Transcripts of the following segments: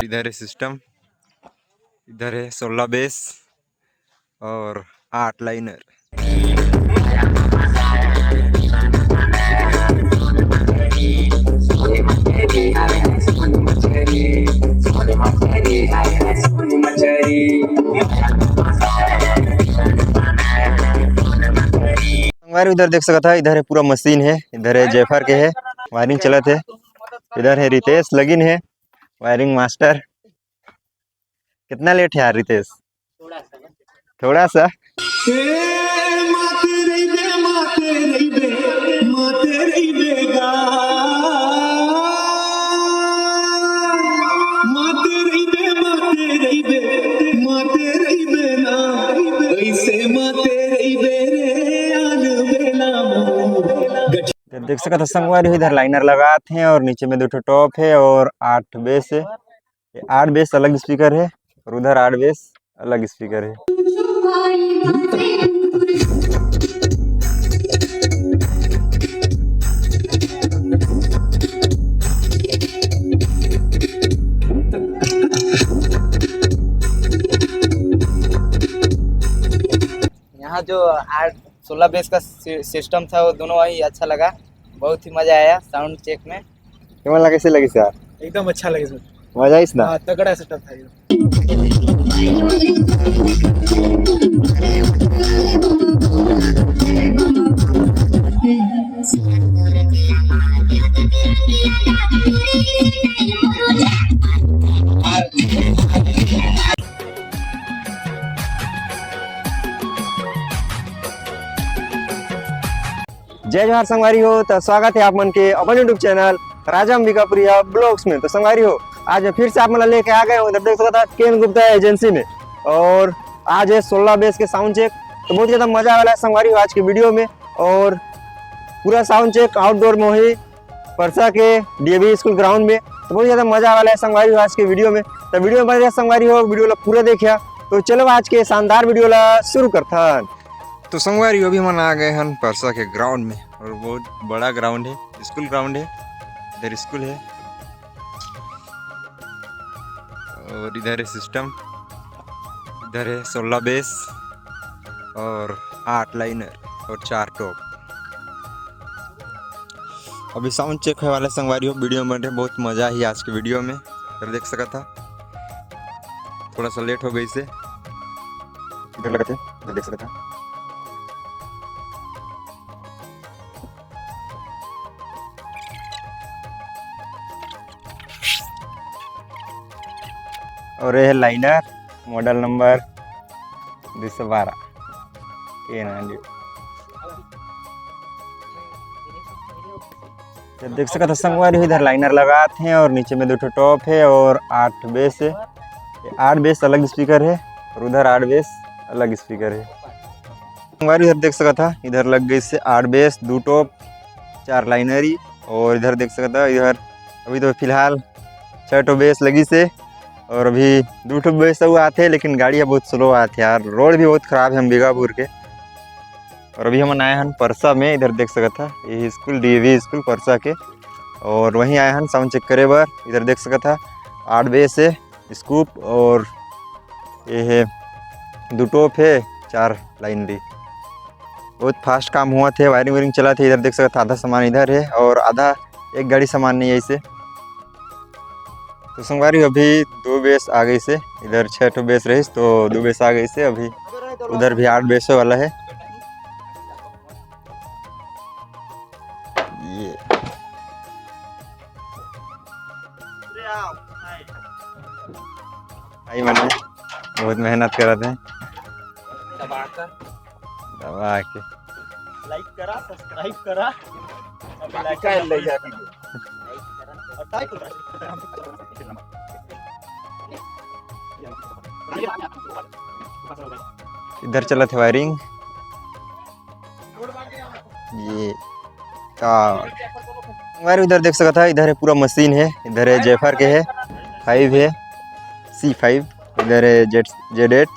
इधर है सिस्टम, इधर है 16 बेस और 8 लाइनर। इधर देख सकता है, इधर है पूरा मशीन है, इधर है जेफर के है वायरिंग चलत है, इधर है रितेश लगिन है वायरिंग मास्टर। कितना लेट है यार रितेश? थोड़ा सा। देख सकते संगवारी इधर लाइनर लगाते हैं और नीचे में 2 टॉप है और 8 बेस है। 8 बेस अलग स्पीकर है और उधर 8 बेस अलग स्पीकर है। यहाँ जो 16 बेस का सिस्टम था वो दोनों वही अच्छा लगा, बहुत ही मजा आया साउंड चेक में। केमन लगे से लगी सर? एकदम अच्छा लगे सर, मजा आइस ना? तगड़ा सेटअप था ये। जय जोहार संगवारी हो, तो स्वागत है आप मन के अपन यूट्यूब चैनल राजा अंबिकापुरिया ब्लॉग्स में। तो संगवारी हो, आज फिर से आप मन लेके आ गए हो इधर देख सकता केन गुप्ता एजेंसी में, और आज है 16 बेस के साउंड चेक। तो बहुत ज़्यादा मजा वाला है संगवारी हो आज के वीडियो में, और पूरा साउंड चेक आउटडोर में ही परसा के डीएवी स्कूल ग्राउंड में। तो बहुत ज़्यादा मजा वाला है संगवारी हो आज के वीडियो में। तो वीडियो में बने संगवारी हो, वीडियो ला पूरा देखिया। तो चलो आज के शानदार वीडियो ला शुरू करता। तो संगवारी अभी मन आ गए हैं परसा के ग्राउंड में, और बहुत बड़ा ग्राउंड है, स्कूल ग्राउंड है। इधर स्कूल है और इधर है सिस्टम, इधर है 16 बेस और 8 लाइनर और 4 टॉप। अभी साउंड चेक है वाले संगवारी हो, वीडियो में बने बहुत मजा ही आज के वीडियो में। इधर देख सका था, थोड़ा सा लेट हो गई से इधर लगा थे, इधर देख सका था। और यह है लाइनर मॉडल नंबर 212 देख सकते संगवारी इधर लाइनर लगाते हैं और नीचे में 2 टॉप है और 8 बेस है। 8 बेस अलग स्पीकर है और उधर 8 बेस अलग स्पीकर है। संगवारी इधर देख सकता इधर लग गई से 8 बेस 2 टॉप 4 लाइनरी, और इधर देख सकता इधर अभी तो फिलहाल 6 बेस लगी से, और अभी 2 बेस हुआ आते हैं, लेकिन गाड़ी बहुत स्लो आते यार, रोड भी बहुत ख़राब है अंबिकापुर के। और अभी हम आए हैं परसा में, इधर देख सकता ये स्कूल डीएवी स्कूल परसा के, और वहीं आए हैं साउंड चेक करे बार। इधर देख सकता 8 बेस है स्कूप, और ये है 2 टॉप है 4 लाइनरी। बहुत फास्ट काम हुआ थे, वायरिंग वायरिंग चला थे। इधर देख सकता आधा सामान इधर है और आधा एक गाड़ी सामान नहीं है ऐसे। तो संगवारी अभी 2 बेस आ गई से, इधर 6 बेस रही तो 2 बेस आ गई से। अभी उधर भी 8 बेस वाला है। ये भाई मैंने बहुत मेहनत कर रहे थे, दबा के लाइक करा, सब्सक्राइब करा, इधर चला थे वायरिंग। ये वायर इधर देख सकता है, इधर है पूरा मशीन है, इधर है जेफर के है 5 है C5 इधर है जेड8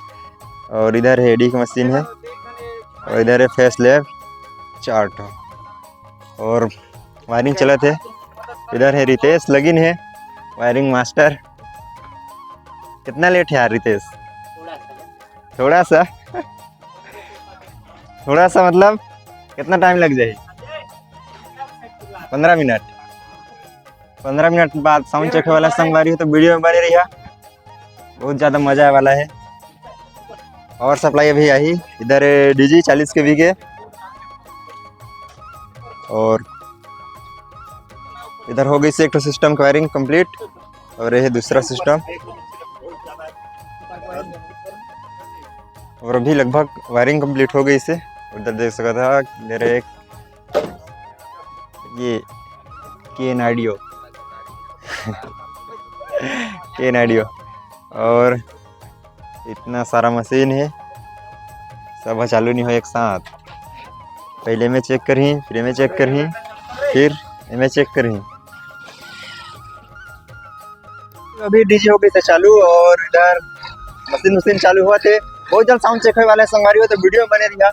और इधर है एडी की मशीन है और इधर है फेस लैब चार्ट और वायरिंग चला थे। इधर है रितेश लगिन है वायरिंग मास्टर। कितना लेट है यार रितेश? थोड़ा सा थोड़ा सा मतलब कितना टाइम लग जाए? 15 मिनट। 15 मिनट बाद साउंड चेक वाला संगवारी हो तो वीडियो में बने रहिए, बहुत ज़्यादा मजा वाला है। और सप्लाई अभी आई। इधर डीजी 40 kV के और इधर हो गई से एक सिस्टम की वायरिंग कंप्लीट और यह दूसरा सिस्टम और अभी लगभग वायरिंग कंप्लीट हो गई से। उधर देख सकता था इधर एक ये केनाडियो केनाडियो और इतना सारा मशीन है, सब चालू नहीं हो एक साथ। पहले में चेक करी, फिर में चेक करी, फिर में चेक करी। अभी डीजे हो गई थे चालू और इधर मशीन चालू हुआ थे। बहुत जल्द साउंड चेक होने वाला है संगवारी हो तो वीडियो में बने रहिए,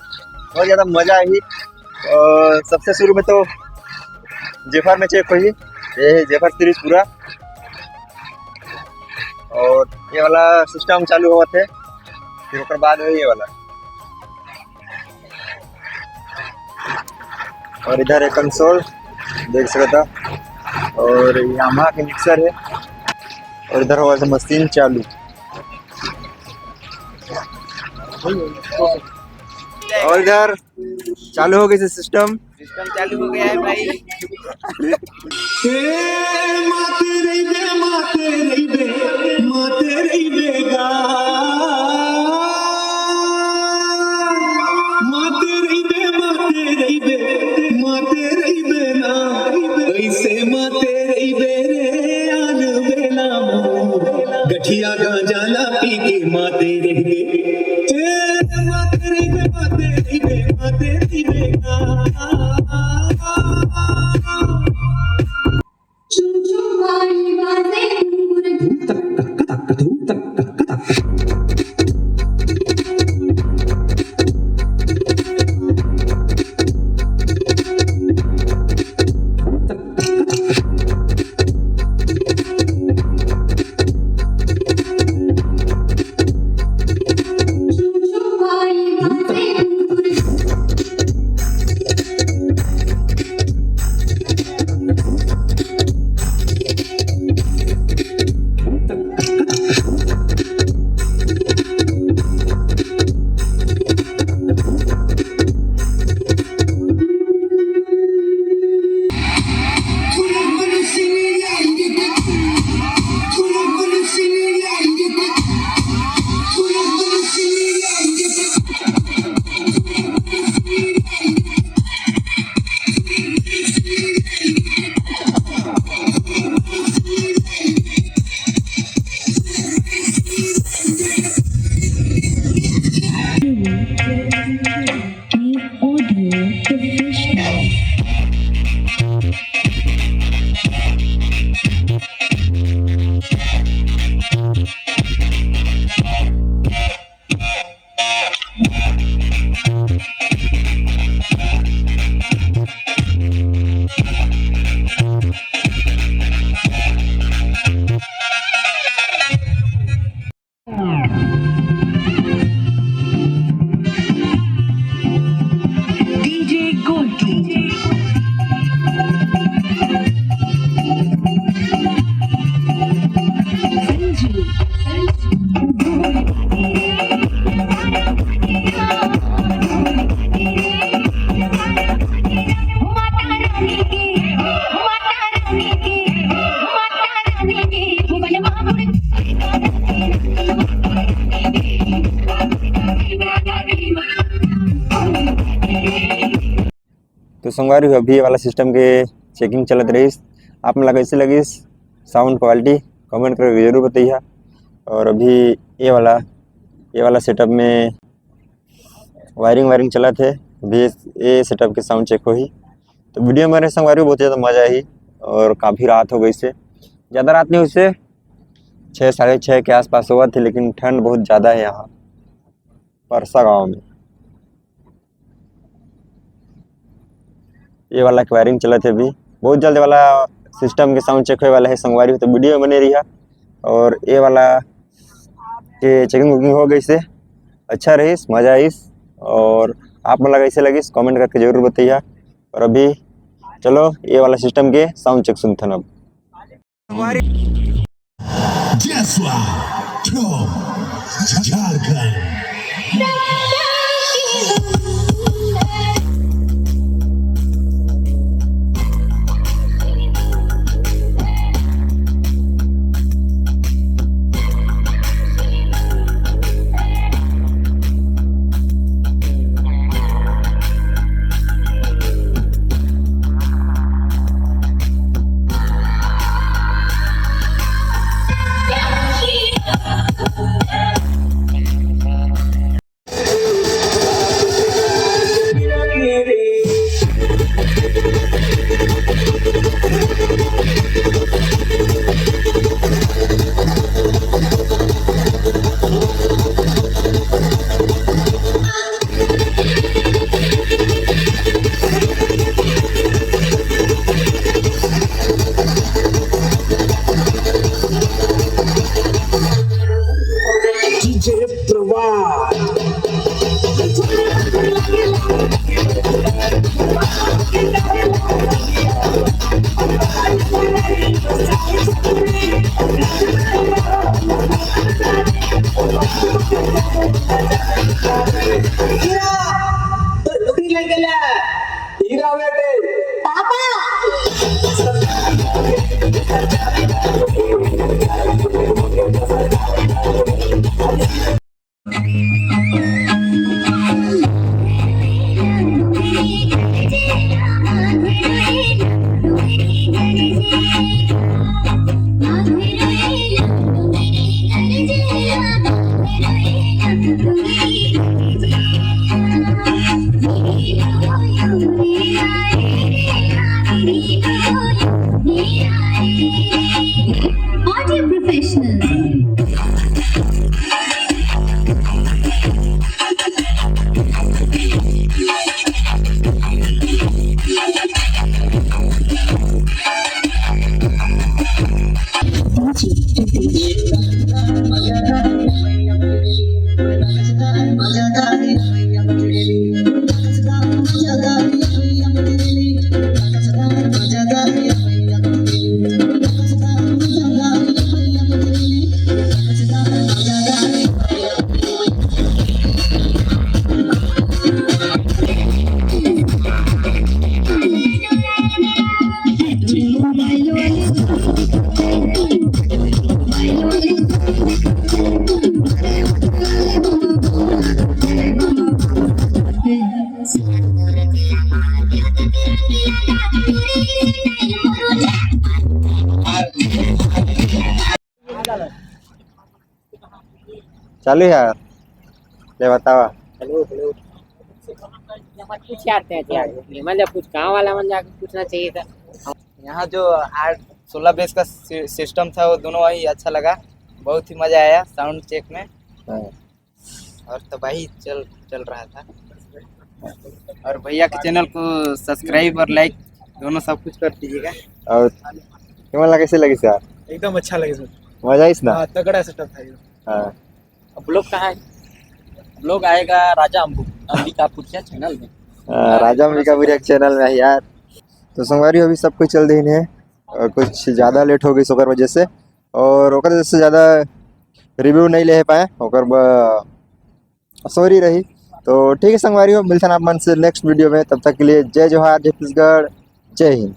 बहुत ज़्यादा मजा आई। और सबसे शुरू में तो जेफर में चेक हुई, ये है जेफर सीरीज पूरा और ये वाला सिस्टम चालू हुआ थे, फिर उसके बाद ये वाला और इधर एक कंसोल देख सकता और यामाहा के मिक्सर है और इधर हुआ था मशीन चालू और इधर चालू हो गई सिस्टम चालू हो गया है भाई। गठिया गांजा ला पी के माते रहिबे माते रहिबे माते रहिबे माते रहिबे चुचुवाई बाजे तो संगवारी अभी ये वाला सिस्टम के चेकिंग चलत रही। आप मतलब कैसे लगी साउंड क्वालिटी कमेंट करके जरूर बताइए। और अभी ये वाला सेटअप में वायरिंग चला थे, अभी ये सेटअप के साउंड चेक हुई। तो वीडियो में मेरे संगवारी बहुत ज़्यादा मज़ा आई और काफ़ी रात हो गई से, ज़्यादा रात नहीं हुई से 6 साढ़े 6 के आसपास हुआ थी, लेकिन ठंड बहुत ज़्यादा है यहाँ परसा गांव में। ये वाला वायरिंग चला थे अभी, बहुत जल्द वाला सिस्टम के साउंड चेक होने वाला है संगवारी, तो वीडियो बने रही है। और ये वाला के चेकिंग वुकिंग हो गई से अच्छा रहीस, मज़ा आईस। और आप मन कैसे लगिस कमेंट करके जरूर बताइए। और अभी चलो ये वाला सिस्टम के साउंड चेक सुनते हैं अब। जसवा झारखंड। Audio professional. चालू है यार, ले बतावा। कुछ आते हैं यार, मतलब कुछ गाँव वाला मन जाकर पूछना चाहिए था। यहाँ जो 8-16 बेस का सिस्टम था वो दोनों वही अच्छा लगा, बहुत ही मज़ा आया साउंड चेक में। और तबाही चल रहा था। और भैया के चैनल को सब्सक्राइब और लाइक दोनों सब कुछ कर दीजिएगा। और केमन कैसे लगी यार? एकदम अच्छा लगे सर। मजा आईस ना? हाँ, तगड़ा सेटअप था ये। हाँ, ब्लॉग कहाँ है? ब्लॉग आएगा राजा अंबिकापुर के चैनल में। राजा अंबिकापुर के चैनल में है यार। तो संगवारी अभी सब कुछ चल रही है, और कुछ ज़्यादा लेट हो गई ओकर वजह से, और ओकर वजह से ज़्यादा रिव्यू नहीं ले पाए, ओकर सॉरी रही। तो ठीक है संगवारी हो, मिलते हैं आप मन से नेक्स्ट वीडियो में। तब तक के लिए जय जोहार, जय छत्तीसगढ़, जय हिंद।